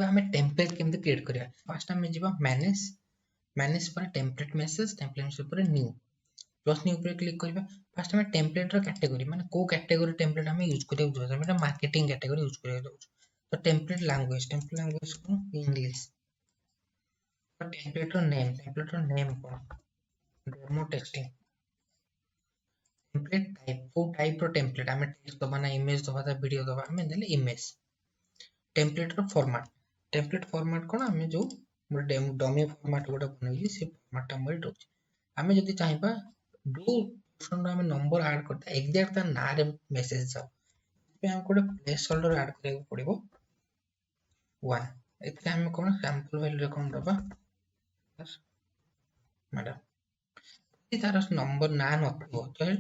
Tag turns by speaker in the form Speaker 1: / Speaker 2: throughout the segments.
Speaker 1: देखिबा हमें template केमते create करिया। फर्स्ट हमें जिबा मैनेज पर टेम्पलेट मेसेज पर न्यू प्लस न्यू पर क्लिक करिबा। फर्स्ट हमें टेम्पलेट रो कैटेगरी माने को कैटेगरी टेम्पलेट हमें यूज करिया जों हमें मार्केटिंग कैटेगरी यूज करिया दो। तो टेम्पलेट लैंग्वेज को इंग्लिश। तो टेम्पलेट रो नेम को डेमो टेस्टिंग। टेम्पलेट टाइप को टाइप रो टेम्पलेट हमें टेक्स्ट दबा ना इमेज दबा ता वीडियो दबा हमें देले इमेज। टेम्पलेट रो फॉर्मेट कोन हमें जो डमी फॉर्मेट गोटे बनैली से फॉर्मेट हम दउछ। हमें जदी चाहिबा जो ऑप्शन हमें नंबर ऐड करता एग्जैक्ट ता ना रे मेसेज जाओ पे हम कोटे प्लेस होल्डर ऐड करे पड़िबो 1 एते हम कोन सैंपल वैल्यू रे कोन दबा मैडम तार नंबर ना नथिबो तो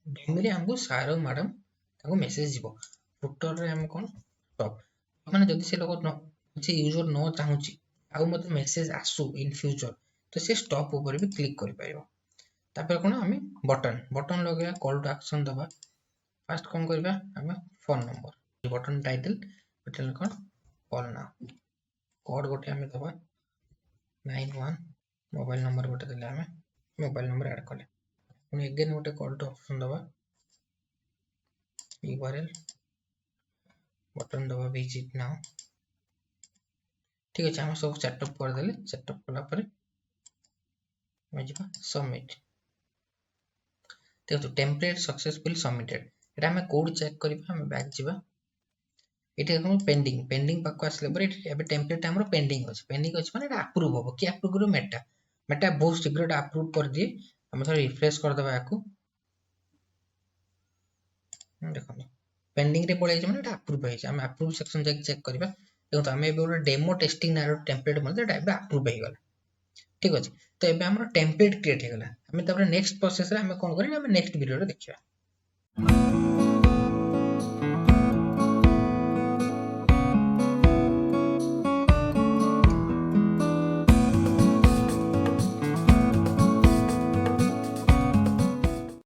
Speaker 1: डमी रे हमको सारो मैडम ताको मेसेज जीवो। फुटर रे हम कोन टॉप माने जदी से लोग से यूजर न चाहूची आउ मते मेसेज आसु इन फ्यूचर तो से स्टॉप ऊपर भी क्लिक करि पाइबो। तापर कोन हमें बटन लगे कॉल टू एक्शन दबा। फर्स्ट कोन करबा हमें फोन नंबर बटन टाइटल कोन कॉल नाउ कोड गोटे हमें दबा 91 मोबाइल नंबर गोटे देले हमें मोबाइल नंबर ऐड कले पुनी अगेन गोटे कॉल टू ऑप्शन दबा यूआरएल बटन दबा विजिट नाउ। ठीक अछि हम सब सेटअप कर देले सेटअप कला पर हम जिबा सबमिट। देखो टेम्पलेट सक्सेसफुली सबमिटेड एटा हम कोड चेक करबा हम बैक जिबा एटा हम पेंडिंग पाको आसले पर एबे टेम्पलेट हमरो पेंडिंग अछि माने एटा अप्रूव होबो कि अप्रूव करो मेटा बहुत शीघ्र एटा अप्रूव कर दिए। हम थोड़ा रिफ्रेश कर दबा याको देखो पेंडिंग रे पड़े माने एटा अप्रूव होई हम अप्रूव सेक्शन जाके चेक करबा। देखो हमें एबे ଗୋଟେ डेमो टेस्टिंग ना टेम्पलेट मतलब एटा एबे अप्रूव होई गला। ठीक अछि तो एबे हमरो टेम्पलेट क्रिएट हे गला। हमें तबरे नेक्स्ट प्रोसेस रे हमें कोन करी हमें नेक्स्ट वीडियो रे देखिबा।